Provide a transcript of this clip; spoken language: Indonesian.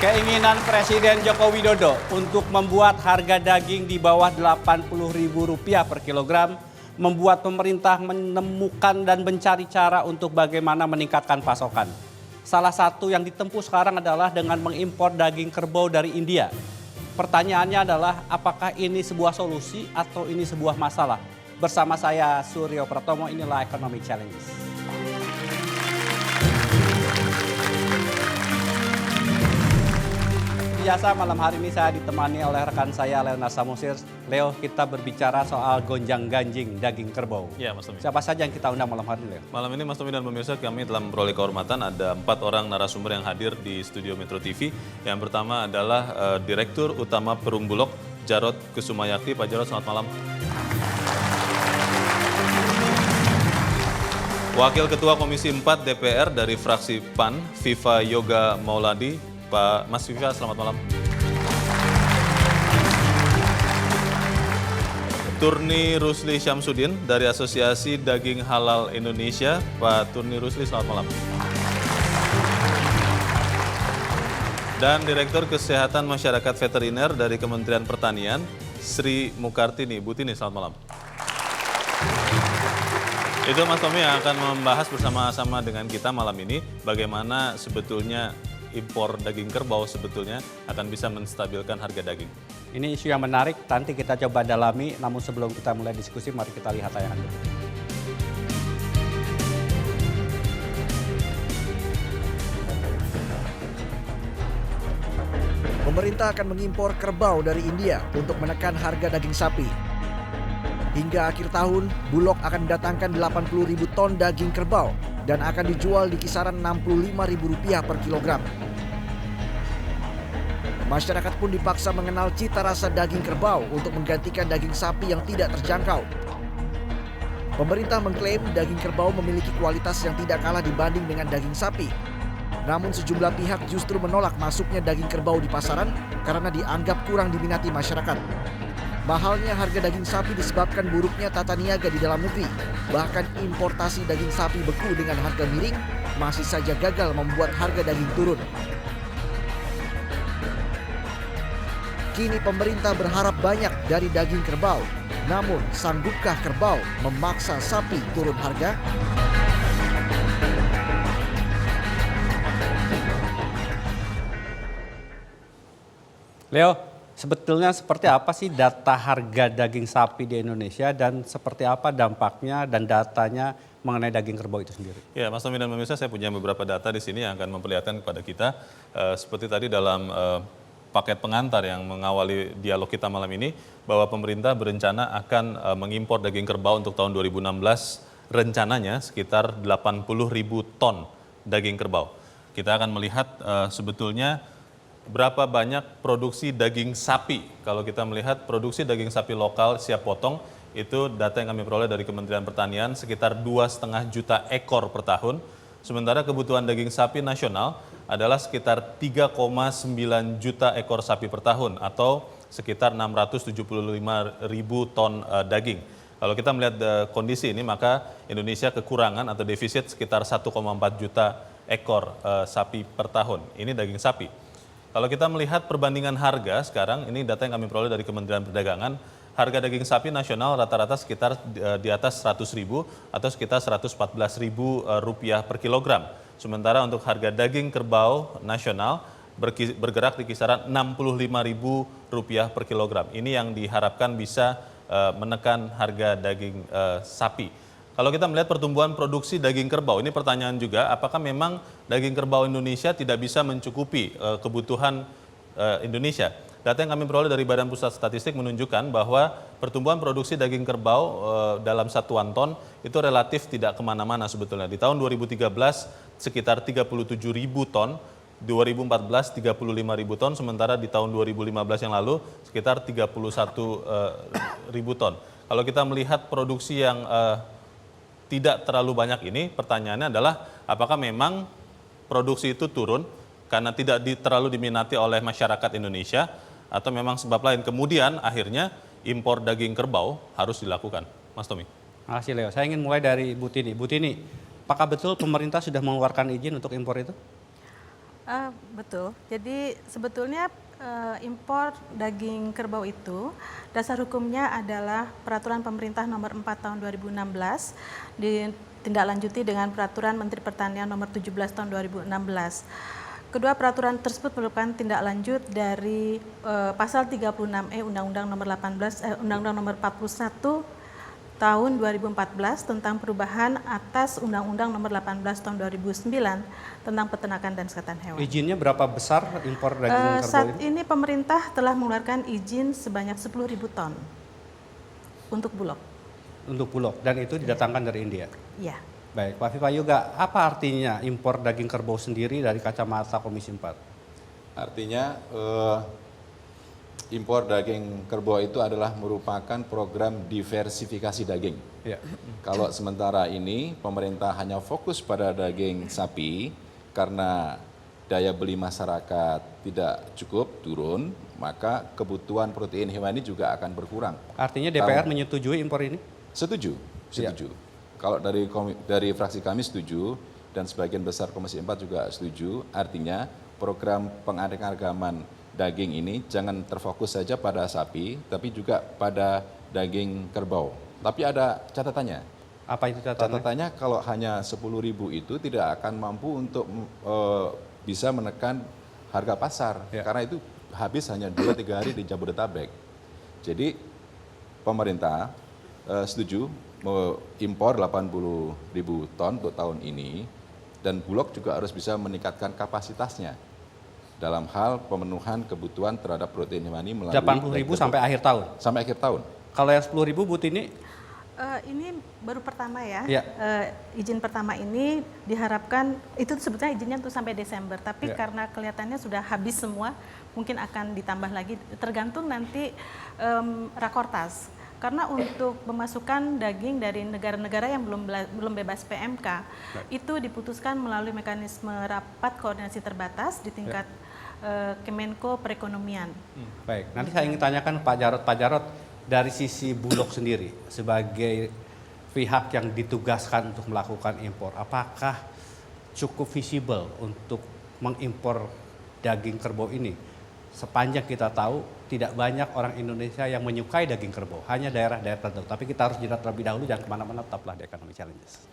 Keinginan Presiden Joko Widodo untuk membuat harga daging di bawah Rp80.000 per kilogram membuat pemerintah menemukan dan mencari cara untuk bagaimana meningkatkan pasokan. Salah satu yang ditempuh sekarang adalah dengan mengimpor daging kerbau dari India. Pertanyaannya adalah apakah ini sebuah solusi atau ini sebuah masalah? Bersama saya Suryo Pratomo, inilah Economic Challenges. Biasa malam hari ini saya ditemani oleh rekan saya Leonard Samosir. Leo, kita berbicara soal gonjang-ganjing daging kerbau. Ya, Mas Tommy. Siapa saja yang kita undang malam hari ini, Leo? Malam ini Mas Tommy dan pemirsa kami telah memperoleh kehormatan ada 4 orang narasumber yang hadir di studio Metro TV. Yang pertama adalah Direktur Utama Perum Bulog, Jarod Kusumayakti. Pak Jarod, selamat malam. Wakil Ketua Komisi 4 DPR dari fraksi PAN, Viva Yoga Mauladi. Pak Mas Viva, selamat malam. Turni Rusli Syamsuddin dari Asosiasi Daging Halal Indonesia. Pak Turni Rusli, selamat malam. Dan Direktur Kesehatan Masyarakat Veteriner dari Kementerian Pertanian, Sri Mukartini. Bu Tini, selamat malam. Itu Mas Tommy yang akan membahas bersama-sama dengan kita malam ini bagaimana sebetulnya impor daging kerbau sebetulnya akan bisa menstabilkan harga daging. Ini isu yang menarik, nanti kita coba dalami. Namun sebelum kita mulai diskusi, mari kita lihat tayangan dulu. Pemerintah akan mengimpor kerbau dari India untuk menekan harga daging sapi. Hingga akhir tahun, Bulog akan mendatangkan 80.000 ton daging kerbau dan akan dijual di kisaran Rp65.000 per kilogram. Masyarakat pun dipaksa mengenal cita rasa daging kerbau untuk menggantikan daging sapi yang tidak terjangkau. Pemerintah mengklaim daging kerbau memiliki kualitas yang tidak kalah dibanding dengan daging sapi. Namun sejumlah pihak justru menolak masuknya daging kerbau di pasaran karena dianggap kurang diminati masyarakat. Mahalnya harga daging sapi disebabkan buruknya tata niaga di dalam negeri. Bahkan importasi daging sapi beku dengan harga miring masih saja gagal membuat harga daging turun. Kini pemerintah berharap banyak dari daging kerbau. Namun, sanggupkah kerbau memaksa sapi turun harga? Leo, sebetulnya seperti apa sih data harga daging sapi di Indonesia dan seperti apa dampaknya dan datanya mengenai daging kerbau itu sendiri? Ya, Mas Tommy dan pemirsa, saya punya beberapa data di sini yang akan memperlihatkan kepada kita seperti tadi dalam paket pengantar yang mengawali dialog kita malam ini bahwa pemerintah berencana akan mengimpor daging kerbau untuk tahun 2016 rencananya sekitar 80.000 ton daging kerbau. Kita akan melihat sebetulnya berapa banyak produksi daging sapi. Kalau kita melihat produksi daging sapi lokal siap potong, itu data yang kami peroleh dari Kementerian Pertanian sekitar 2,5 juta ekor per tahun. Sementara kebutuhan daging sapi nasional adalah sekitar 3,9 juta ekor sapi per tahun atau sekitar 675.000 ton daging. Kalau kita melihat kondisi ini maka Indonesia kekurangan atau defisit sekitar 1,4 juta ekor sapi per tahun. Ini daging sapi. Kalau kita melihat perbandingan harga sekarang, ini data yang kami peroleh dari Kementerian Perdagangan, harga daging sapi nasional rata-rata sekitar di atas 100.000 atau sekitar Rp114.000 per kilogram. Sementara untuk harga daging kerbau nasional bergerak di kisaran Rp65.000 per kilogram. Ini yang diharapkan bisa menekan harga daging sapi. Kalau kita melihat pertumbuhan produksi daging kerbau, ini pertanyaan juga, apakah memang daging kerbau Indonesia tidak bisa mencukupi kebutuhan Indonesia? Data yang kami peroleh dari Badan Pusat Statistik menunjukkan bahwa pertumbuhan produksi daging kerbau dalam satuan ton itu relatif tidak kemana-mana sebetulnya. Di tahun 2013 sekitar 37.000 ton, 2014 35.000 ton, sementara di tahun 2015 yang lalu sekitar 31.000 ton. Kalau kita melihat produksi yang tidak terlalu banyak ini, pertanyaannya adalah apakah memang produksi itu turun karena tidak terlalu diminati oleh masyarakat Indonesia atau memang sebab lain. Kemudian akhirnya impor daging kerbau harus dilakukan. Mas Tommy. Terima kasih Leo. Saya ingin mulai dari Bu Tini. Bu Tini, apakah betul pemerintah sudah mengeluarkan izin untuk impor itu? Betul. Jadi sebetulnya impor daging kerbau itu dasar hukumnya adalah Peraturan Pemerintah Nomor 4 Tahun 2016 ditindaklanjuti dengan Peraturan Menteri Pertanian Nomor 17 Tahun 2016. Kedua peraturan tersebut merupakan tindak lanjut dari pasal 36E Undang-Undang Nomor 41 Tahun 2014 tentang perubahan atas Undang-Undang Nomor 18 Tahun 2009 tentang peternakan dan kesehatan hewan. Izinnya berapa besar impor daging kerbau Saat ini? ini pemerintah telah mengeluarkan izin sebanyak 10.000 ton untuk bulog. Untuk bulog, dan itu didatangkan dari India? Iya. Baik, Pak Viva Yoga, apa artinya impor daging kerbau sendiri dari kacamata Komisi 4? Artinya impor daging kerbau itu adalah merupakan program diversifikasi daging. Ya. Kalau sementara ini pemerintah hanya fokus pada daging sapi karena daya beli masyarakat tidak cukup turun, maka kebutuhan protein hewani juga akan berkurang. Artinya DPR menyetujui impor ini? Setuju. Kalau dari fraksi kami setuju dan sebagian besar Komisi 4 juga setuju, artinya program pengadaragaman daging ini jangan terfokus saja pada sapi, tapi juga pada daging kerbau. Tapi ada catatannya. Apa itu catatannya? Catatannya kalau hanya 10.000 itu tidak akan mampu untuk bisa menekan harga pasar. Ya. Karena itu habis hanya 2-3 hari di Jabodetabek. Jadi pemerintah setuju mengimpor 80.000 ton untuk tahun ini, dan Bulog juga harus bisa meningkatkan kapasitasnya dalam hal pemenuhan kebutuhan terhadap protein hewani melalui 80.000 sampai akhir tahun? Sampai akhir tahun. Kalau yang 10.000 Bu Tini? Ini baru pertama ya. Ya. Izin pertama ini diharapkan, itu sebetulnya izinnya untuk sampai Desember, tapi Ya. karena kelihatannya sudah habis semua, mungkin akan ditambah lagi, tergantung nanti Rakortas. Karena untuk pemasukan daging dari negara-negara yang belum bebas PMK, itu diputuskan melalui mekanisme rapat koordinasi terbatas di tingkat Kemenko Perekonomian. Baik, nanti saya ingin tanyakan Pak Jarod, dari sisi Bulog sendiri sebagai pihak yang ditugaskan untuk melakukan impor, apakah cukup visible untuk mengimpor daging kerbau ini? Sepanjang kita tahu tidak banyak orang Indonesia yang menyukai daging kerbau, hanya daerah-daerah tertentu. Tapi kita harus jeda terlebih dahulu, jangan kemana-mana, tetaplah di Economic Challenges.